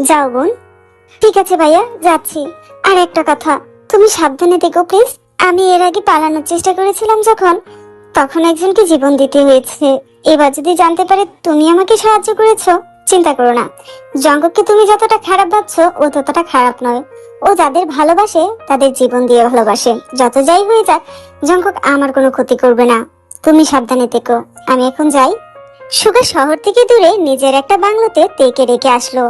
যাও বোন। ঠিক আছে ভাইয়া, যাচ্ছি। আর একটা কথা, তুমি সাবধানে থেকো প্লিজ। আমি এর আগে পালানোর চেষ্টা করেছিলাম যখন, তখন একজনকে জীবন দিতে হয়েছে। এবার যদি জানতে পারে তুমি আমাকে সাহায্য করেছো, চিন্তা করো না। জঙ্গককে তুমি যতটা খারাপ ভাবছো, ও ততটা খারাপ নয়। ও যাদের ভালোবাসে তাদের জীবন দিয়ে ভালোবাসে। যত যাই হয়ে যাক, জঙ্গক আমার কোনো ক্ষতি করবে না। তুমি সাবধানে থেকো। আমি এখন যাই। সুগা শহর থেকে দূরে নিজের একটা বাংলোতে তেকে রেখে আসলো,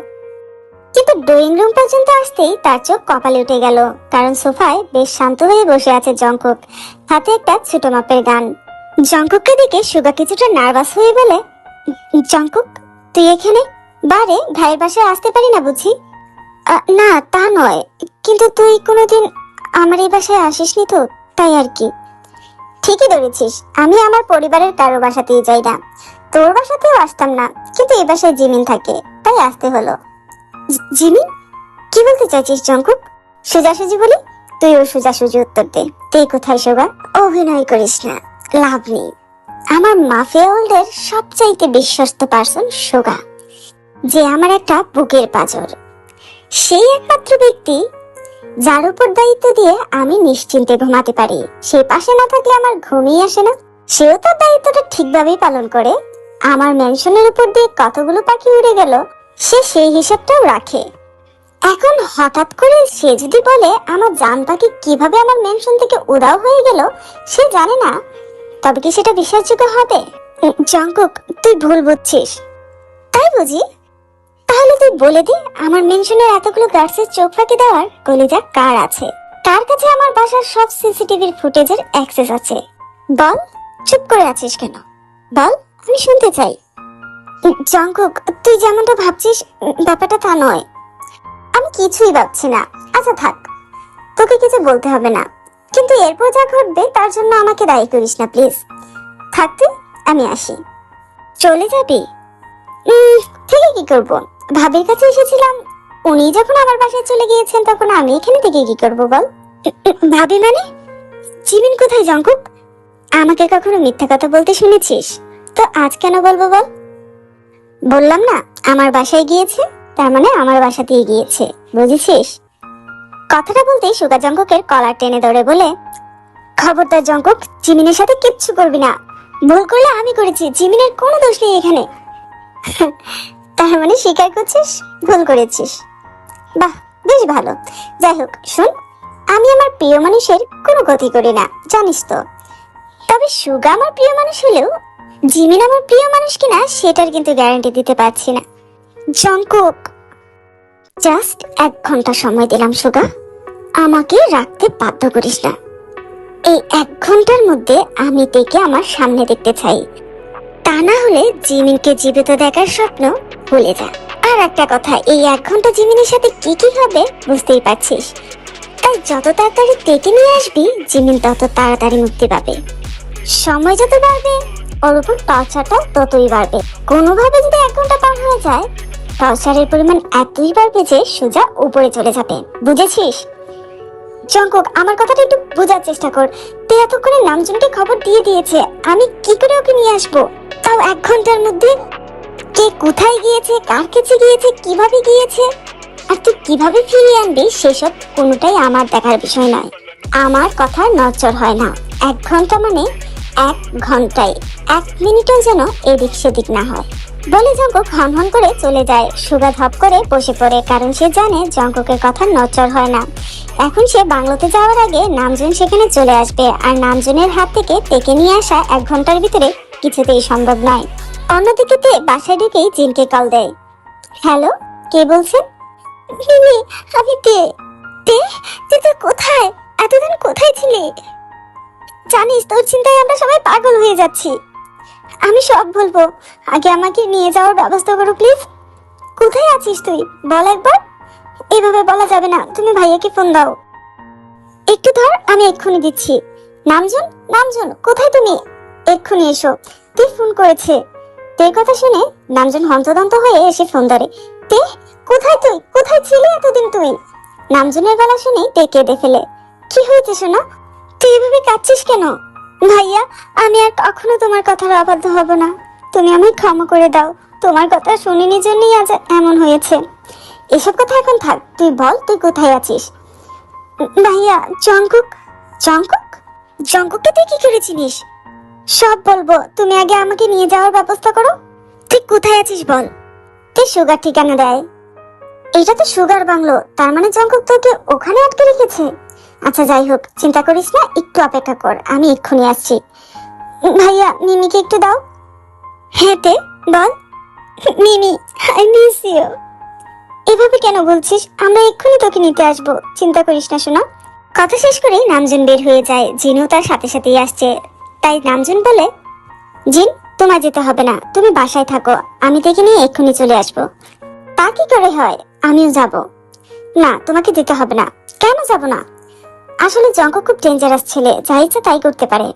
কিন্তু ড্রয়িং রুম পর্যন্ত আসতেই তার চোখ কপালে উঠে গেল, কারণ সোফায় বেশ শান্ত হয়ে বসে আছে জঙ্কক, হাতে একটা ছোট মাপের গান। জঙ্কককে দেখে সুগা কিছুটা নার্ভাস হয়ে বলে, জঙ্কক তুই এখানে? বারে ভাইয়ের বাসায় আসতে পারি না বুঝি? না তা নয়, কিন্তু তুই কোনোদিন আমার এই বাসায় আসিসনি তো, তাই আর কি। ঠিকই ধরেছিস, আমি আমার পরিবারের কারো বাসাতেই যাই না। তোর বাসাতেও আসতাম না, কিন্তু এই বাসায় জিমিন থাকে, তাই আসতে হলো। জিমিন? কি বলতে চাইছিস জঙ্কুক? সোজাসুজি বলি? তুইও সোজাসুজি উত্তর দে। তুই কোথায় সোগা? অভিনয় করিস না, লাভ নেই। আমার মাফিয়া ওয়ার্ল্ডের সবচাইতে বিশ্বস্ত পার্সন সোগা, যে আমার একটা বুকের পাঁজর। সেই একমাত্র ব্যক্তি যার উপর দায়িত্ব দিয়ে আমি নিশ্চিন্তে ঘুমাতে পারি। সে পাশে না থাকলে আমার ঘুমই আসে না। সেও তার দায়িত্বটা ঠিকভাবেই পালন করে। আমার ম্যানশনের উপর দিয়ে কতগুলো পাখি উড়ে গেল, সে সেই হিসাবটাও রাখে। এখন হঠাৎ করে সে যদি বলে আমার জান পাখি কিভাবে আমার ম্যানশন থেকে উধাও হয়ে গেল সে জানে না, তবে কি সেটা বিশ্বাসযোগ্য হবে? জঙ্কুক, তুই ভুল বুঝছিস। তাই বুঝি? তাহলে তুই বলে দে, আমার মেনশনের এতগুলো গার্ডসের চোখ ফাঁকি দেওয়ার কলিজা কার আছে? কার কাছে আমার বাসার সব সিসিটিভির ফুটেজের অ্যাক্সেস আছে? বল। চুপ করে আছিস কেন? বল, আমি শুনতে চাই। জঙ্কুক, তুই যেমনটা ভাবছিস ব্যাপারটা তা নয়। আমি কিছুই ভাবছি না। আচ্ছা থাক, তোকে কিছু বলতে হবে না, কিন্তু এরপর যা ঘটবে তার জন্য আমাকে দায়ী করিস না প্লিজ। থাকতে আমি আসি। চলে যাবি? থেকে কি করব? ভাবির কাছে এসেছিলাম, উনি যখন আমার বাসায় চলে গিয়েছেন তখন আমি এখানে থেকে কি করব বল? ভাবি মানে? জিমিন কোথায় জঙ্কুক? আমাকে কখনো মিথ্যা কথা বলতে শুনেছিস? তো আজ কেন বলবো বল? বললাম না আমার বাসায় গিয়েছে, তার মানে আমার বাসাতেই গিয়েছে, বুঝেছিস? কথাটা বলতেই সুগা জঙ্কুকের কলার টেনে ধরে বলে, খবরদার জঙ্কুক, জিমিনের সাথে কিচ্ছু করবি না। ভুল করলে আমি করেছি, জিমিনের কোনো দোষ নেই এখানে। তার মানে স্বীকার করছিস ভুল করেছিস? বাহ, বেশ ভালো। যাই হোক শোন, আমি আমার প্রিয় মানুষের কোনো ক্ষতি করি না, জানিস তো। তবে সুগা আমার প্রিয় মানুষ হলেও জিমিন আমার প্রিয় মানুষ কিনা সেটার কিন্তু গ্যারান্টি দিতে পারছি না। জঙ্কুক, জাস্ট 1 ঘন্টা সময় দিলাম সুগা, আমাকে রাখতে বাধ্য করিস না। এই 1 ঘন্টার মধ্যে আমি তেকে আমার সামনে দেখতে চাই, তা না হলে জিমিনকে জীবিত দেখার স্বপ্ন ভুলে যা। আর একটা কথা, এই 1 ঘন্টা জিমিনের সাথে কি কি হবে বুঝতেই পারছিস, তাই যত তাড়াতাড়ি তেকে নিয়ে আসবি জিমিন তত তাড়াতাড়ি মুক্তি পাবে। সময় যত বাড়বে ওর উপর টর্চারটা ততই বাড়বে। কোনোভাবে যদি 1 ঘন্টা পার হয়ে যায়, টর্চারের পরিমাণ এতই বাড়বে যে সোজা উপরে চলে যাবে, বুঝেছিস? জঙ্কুক, আমার কথাটা একটু বোঝার চেষ্টা কর। তে এতক্ষণে নামজনকে খবর দিয়ে দিয়েছে, আমি কি করে ওকে নিয়ে আসবো, তাও 1 ঘন্টার মধ্যে? কে কোথায় গিয়েছে, কার কাছে গিয়েছে, কিভাবে গিয়েছে, আর তুই কিভাবে ফিরিয়ে আনবি সেসব কোনোটাই আমার দেখার বিষয় নয়। আমার কথা নড়চড় হয় না। 1 ঘন্টা মানে 1 ঘন্টায়, 1 মিনিটও যেন এদিক সেদিক না হয়। বলে জঙ্কুক হনহন করে চলে যায়। সুগা ধপ করে বসে পড়ে, কারণ সে জানে জঙ্কুকের কথা নড়চড় হয় না। এখন সে বাংলোতে যাওয়ার আগে নামজুন সেখানে চলে আসবে, আর নামজুনের হাত থেকে তেকে নিয়ে আসা 1 ঘন্টার ভিতরে কিছুতেই সম্ভব নয়। অন্যদিকে তে বাসায় ঢুকেই জিনকে কল দেয়। হ্যালো, কে বলছেন? মিমি, আমি তে। তে, তুই কোথায়? এতদিন কোথায় ছিলি? জানিস তোর চিন্তায় আমরা সবাই পাগল হয়ে যাচ্ছি। আমি সব বলবো, আগে আমাকে নিয়ে যাওয়ার ব্যবস্থা করো প্লিজ। কোথায় আছিস তুই বল একবার। এভাবে বলা যাবে না, তুমি ভাইয়াকে ফোন দাও। একটু ধর, আমি এক্ষুনি দিচ্ছি। নামজুন, নামজুন কোথায় তুমি? এক্ষুনি এসো, তে ফোন করেছে। তের কথা শুনে নামজুন হন্তদন্ত হয়ে এসে ফোন ধরে। তে, কোথায় তুই? কোথায় ছিলি এতদিন তুই? নামজুনের গলা শুনে তে কেঁদে ফেলে। কি হয়েছে শোনা, তুই এভাবে কাঁদছিস কেন? ভাইয়া, আমি আর কখনো তোমার কথার অবাধ্য হব না, তুমি আমায় ক্ষমা করে দাও। তোমার কথা শুনিনি জন্যই আজ এমন হয়েছে। এসব কথা এখন থাক, তুই বল তুই কোথায় আছিস? ভাইয়া, জঙ্কুক। জঙ্কুক? জঙ্কুককে তুই কি করেছিলিস? সব বলবো, তুমি আগে আমাকে নিয়ে যাওয়ার ব্যবস্থা করো। তুই কোথায় আছিস বল। তুই সুগার ঠিকানা দেয়। এটা তো সুগার বাংলো, তার মানে জঙ্কুক তোকে ওখানে আটকে রেখেছে। আচ্ছা যাই হোক, চিন্তা করিস না, একটু অপেক্ষা কর, আমি এক্ষুনি আসছি। ভাইয়া, মিমিকে একটু দাও। হ্যাঁ তে, বল। মিমি, আই মিস ইউ। এভাবে কেন বলছিস? আমরা এক্ষুনি তোকে নিতে আসবো, চিন্তা করিস না শোনা। কথা শেষ করে নামজুন বের হয়ে যায়, জিনও তার সাথে সাথেই আসছে। তাই নামজুন বলে, জিন, তোমার যেতে হবে না, তুমি বাসায় থাকো, আমি দেখে নিয়ে এক্ষুনি চলে আসবো। তা কি করে হয়, আমিও যাব। না, তোমাকে যেতে হবে না। কেন যাব না? আসলে জঙ্কুক খুব ডেঞ্জারাস ছেলে, যা ইচ্ছা তাই করতে পারে।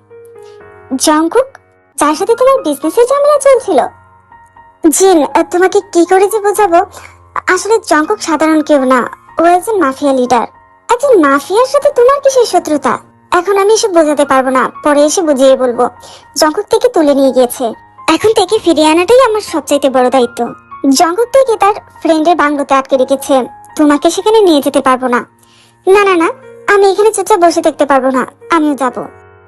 জঙ্কুক, যার সাথে তোমার বিজনেসের ঝামেলা চলছিল? জিন, তোমাকে কি করে যে বোঝাবো, আসলে জঙ্কুক সাধারণ কেউ না, ও একজন মাফিয়া লিডার। একজন মাফিয়ার সাথে তোমার কিসের শত্রুতা? এখন আমি এসে বোঝাতে পারবো না, পরে এসে বুঝিয়ে বলবো। জঙ্কুক থেকে তুলে নিয়ে গিয়েছে, এখন থেকে ফিরিয়ে আনাটাই আমার সবচাইতে বড় দায়িত্ব। জঙ্কুক থেকে তার ফ্রেন্ডের বাংলোতে আটকে রেখেছে, তোমাকে সেখানে নিয়ে যেতে পারবো না। না না না, আমি এখানে চুপচাপ বসে থাকতে পারবো না, আমিও যাবো।